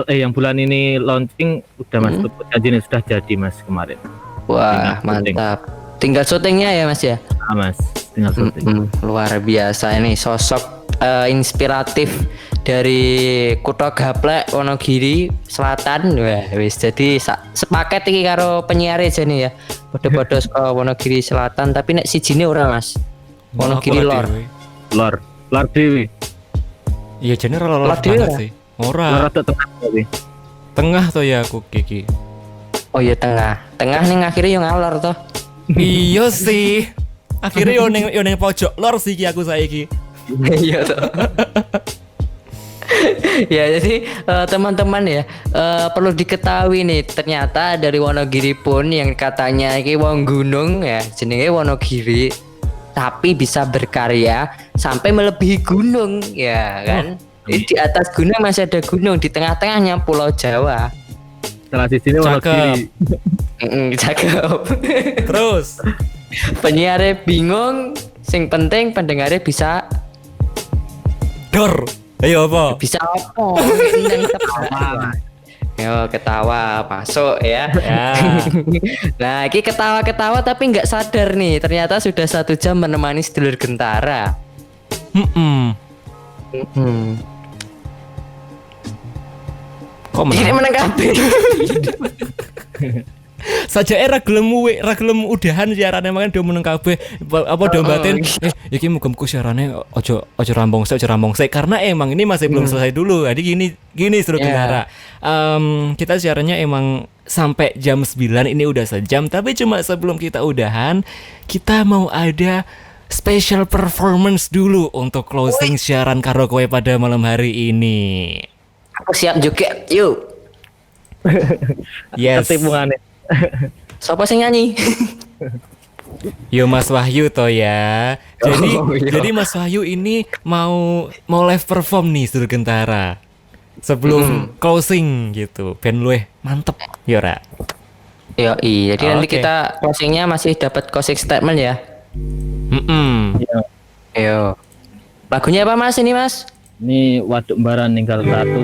yang bulan ini launching udah Mas, janjinya sudah jadi Mas kemarin. Wah, mantap. Tinggal syutingnya ya Mas ya? Ah Mas, tinggal syuting. Luar biasa ini sosok inspiratif dari Kutha Gaplek Wonogiri Selatan. Wah, wis jadi sepaket iki karo penyiar jane ya. Padha-padha saka Wonogiri Selatan tapi nek sijine ora Mas. Wonogiri Lor. Lor Dewi. Iya jane lor Lor dhewe banget ora? sih. Ora. Lor atau tengah tapi. Tengah to ya aku Kiki. Oh iya tengah. Tengah ning akhirnya yo ngalor toh. Iya sih. Akhirnya yo ning pojok lor sih iki aku saiki. Iya toh. Ya jadi teman-teman ya perlu diketahui nih ternyata dari Wonogiri pun yang katanya iki wong gunung ya jenenge Wonogiri tapi bisa berkarya sampai melebihi gunung ya kan. Di atas gunung masih ada gunung, di tengah-tengahnya Pulau Jawa. Salah sini Wonogiri. Cakep. Terus Penyiarnya bingung, sing penting pendengarnya bisa dor. Ayo apa? bisa apa? Seneng ketawa. Yo ketawa masuk ya. Nah, ini ketawa-ketawa tapi nggak sadar nih, ternyata sudah 1 jam menemani sedulur Gentara. Kok Ini menang kabeh. saja ra gelem udahan siarane makan do meneng kabeh apa do batin iki muga-muga siarane ojo rampung sik karena emang ini masih belum selesai dulu. Jadi gini Sedulur Gentara. Kita siarannya emang sampai jam 9 ini udah sejam, tapi cuma sebelum kita udahan kita mau ada special performance dulu untuk closing siaran karaoke pada malam hari ini. Aku siap juga. Yuk. Yes. Ketibungane. Siapa sing nyanyi? Yo Mas Wahyu toh ya. Jadi Oh, iya. jadi Mas Wahyu ini mau live perform nih Sedulur Gentara. Sebelum closing gitu. Ben luwih mantep yo ra. Yo iya. Jadi nanti Oke. kita closingnya masih dapat closing statement ya. Yo. Lagunya apa Mas ini Mas? Ini Waduk Baran Ninggal Tatu.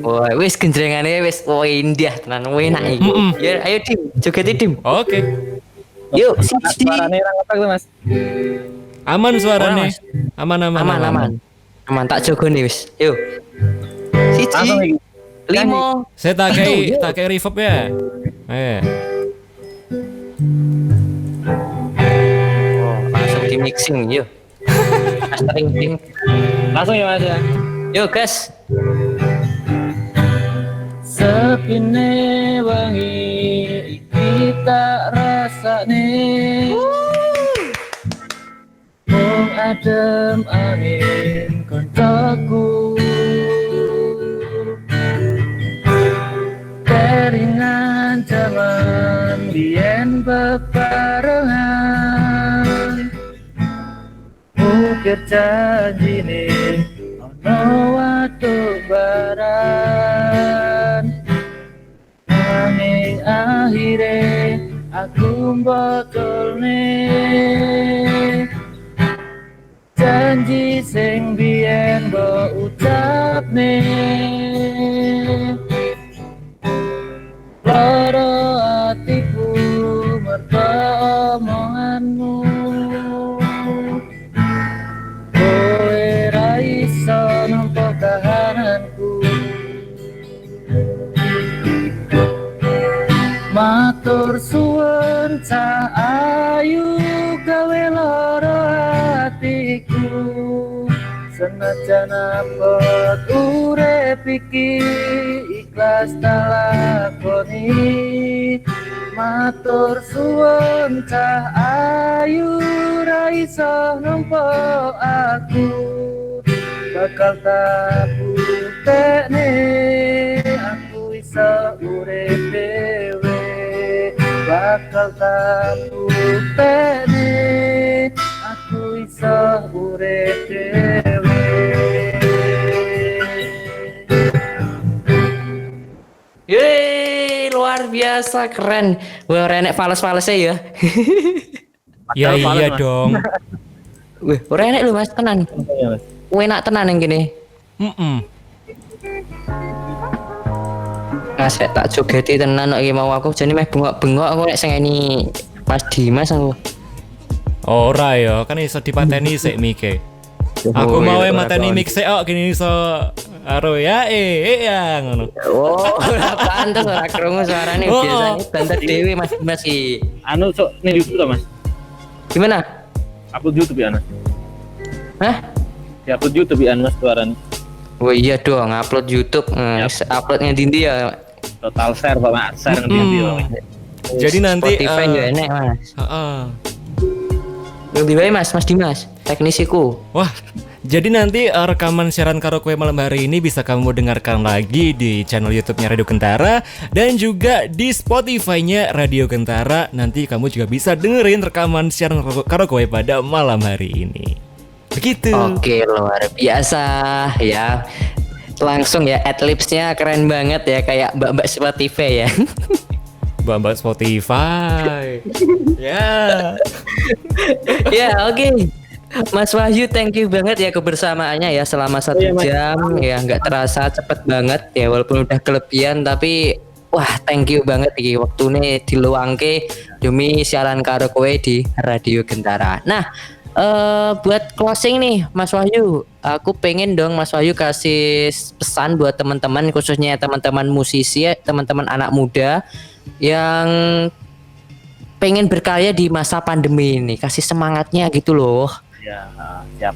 Wah, wis genjrengane wis indah tenan enak iki. Ya ayo Dim, joget Dim. Oke. Yuk, siji. Suaranya orang ngetak tuh Mas. Aman suaranya. Mas. Aman. Aman tak jogo nih wis. Yuk. Langsung Siji. iki. 5. Saya tak kayak reverb ya. Langsung di mixing yuk. Mastering Dim. Langsung ya Mas ya. Yuk, gas. Sepine wangi iki tak rasane mung adem angin koncoku keringan jaman biyen bebarengan ukir janjine ono waduk baran nanging akhire aku botolne janji sing biyen mbok ucapne loro atiku mergo omonganmu kowe ra iso nampa kahananku matur suwun cah ayu gawe loro hatiku senajan abot urip iki ikhlas tak lakoni matur suwun cah ayu ra iso nampa aku bakal tak buktekne aku iso urip dhewe bakal tak Pene aku iso urip dhewe. Yeay, luar biasa keren. Wah, renek fales-falesnya ya. Ya Padahal iya Mas. dong. Wih, renek lu Mas tenan. Iya, Mas. Enak tenan yang gini. Saya tak jogeti tenan kok iki mau aku jane meh bengok-bengok aku nek sengeni Mas Dimas aku. Ora ya, kan iso dipateni sik mike. Aku mau mateni mik sik kok gini iso karo ya ya ngono. Oh, ora pantes ora krungu suarane Oh. biasanya banter dewe Mas Dimas iki. Anu sok ning YouTube to, Mas. Gimana? Upload YouTube ya, Mas. Hah? Ya upload YouTube ya, Mas suaranya. Oh iya dong, upload YouTube. Uploadnya Dindi ya. Total share Pak, share ngendi yo. Jadi nanti Spotify juga enak Mas. heeh. Lebih baik Mas Dimas, teknisiku. Wah, jadi nanti rekaman siaran karaoke malam hari ini bisa kamu dengarkan lagi di channel YouTube-nya Radio Gentara dan juga di Spotify-nya Radio Gentara. Nanti kamu juga bisa dengerin rekaman siaran karaoke pada malam hari ini. Begitu. Oke, luar biasa ya. Langsung ya adlibs-nya keren banget ya kayak mbak-mbak Spotify ya. Mbak Spotify. Ya. Ya, oke. Mas Wahyu, thank you banget ya kebersamaannya ya selama 1 Mas. jam ya, nggak terasa cepet banget ya walaupun udah kelebihan tapi wah thank you banget iki waktune diluangke demi siaran karaoke di Radio Gentara. Nah, buat closing nih Mas Wahyu, aku pengen dong Mas Wahyu kasih pesan buat teman-teman khususnya teman-teman musisi, teman-teman anak muda yang pengen berkarya di masa pandemi ini, kasih semangatnya gitu loh. Ya, siap.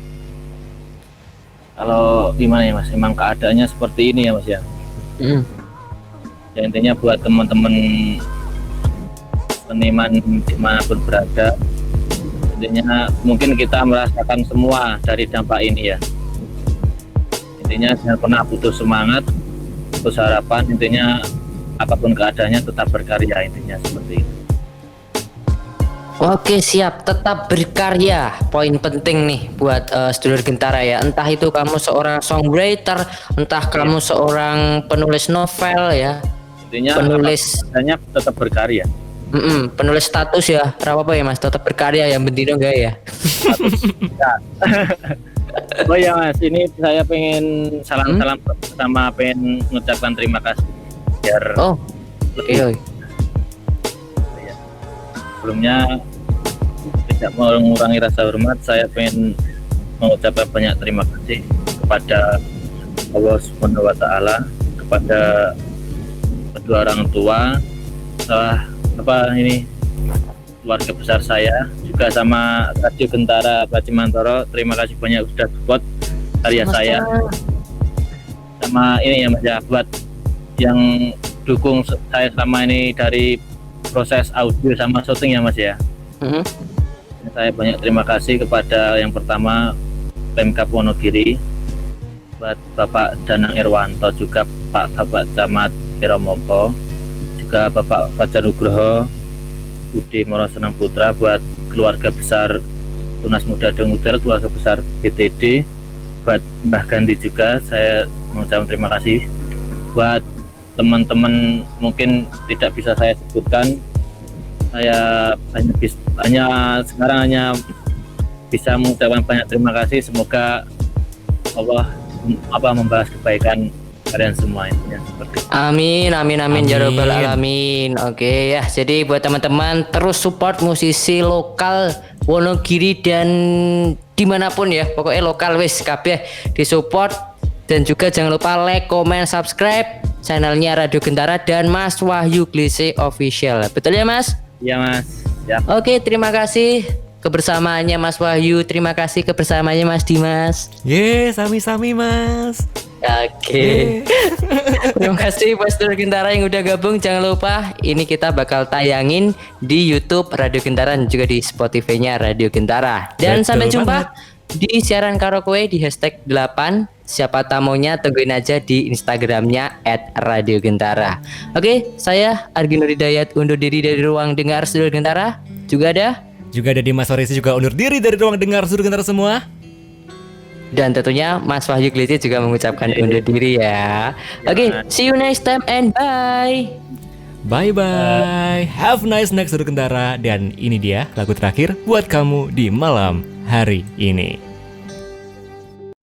Kalau gimana ya, Mas? Emang keadaannya seperti ini ya, Mas ya. Ya intinya buat teman-teman seniman dimanapun berada, intinya mungkin kita merasakan semua dari dampak ini ya. Intinya jangan pernah putus semangat, putus harapan. Intinya apapun keadaannya tetap berkarya, intinya seperti itu. Oke siap, tetap berkarya. Poin penting nih buat sedulur Gentara ya. Entah itu kamu seorang songwriter, entah kamu seorang penulis novel ya, Intinya penulis keadaannya tetap berkarya. penulis status ya. Apa ya Mas, tetap berkarya ya bendino enggak ya? Oh ya Mas, ini saya pengen salam-salam sama pengen mengucapkan terima kasih biar Oh, oke. sebelumnya tidak mengurangi rasa hormat, saya pengen mengucapkan banyak terima kasih kepada Allah Subhanahu wa Ta'ala, kepada kedua orang tua, keluarga besar saya, juga sama Radio Gentara Pak Cimantoro. Terima kasih banyak sudah support karya saya. Sama ini ya Mas ya, buat yang dukung saya selama ini dari proses audio sama syuting ya Mas ya. Saya banyak terima kasih kepada yang pertama Pemkab Wonogiri, buat Bapak Danang Irwanto, juga Bapak Camat Piromoko, juga Bapak Fajar Nugroho, Budi Morosenang Putra, buat keluarga besar Tunas Muda Dengudel, keluarga besar BTD, buat Mbah Gandhi juga saya mengucapkan terima kasih. Buat teman-teman mungkin tidak bisa saya sebutkan, saya sekarang hanya bisa mengucapkan banyak terima kasih. Semoga Allah membalas kebaikan kalian semua intinya seperti itu. Amin. Amin. Ya Rabbal Alamin. Oke ya, jadi buat teman-teman terus support musisi lokal Wonogiri dan dimanapun ya, pokoknya lokal wis kabeh disupport. Dan juga jangan lupa like, comment, subscribe channelnya Radio Gentara dan Mas Wahyu Glise Official. Betul ya Mas? Iya Mas. Ya. Oke, terima kasih kebersamaannya Mas Wahyu, terima kasih kebersamaannya Mas Dimas. Sami-sami Mas. Oke. Terima kasih buat sedulur Gentara yang udah gabung. Jangan lupa ini kita bakal tayangin di YouTube Radio Gentara dan juga di Spotify-nya Radio Gentara. Dan Betul sampai jumpa banget. di siaran karaoke di #8. Siapa tamunya tungguin aja di Instagramnya @radiogentara. Oke, saya Argi Nur Hidayat undur diri dari ruang dengar sedulur Gentara. Juga ada Juga ada Dimas Farisi juga undur diri dari ruang dengar Sudut Gentara semua. Dan tentunya Mas Wahyu Klece juga mengucapkan undur diri ya. Oke, see you next time and bye. Bye-bye. Have nice next Sudut Gentara. Dan ini dia lagu terakhir buat kamu di malam hari ini.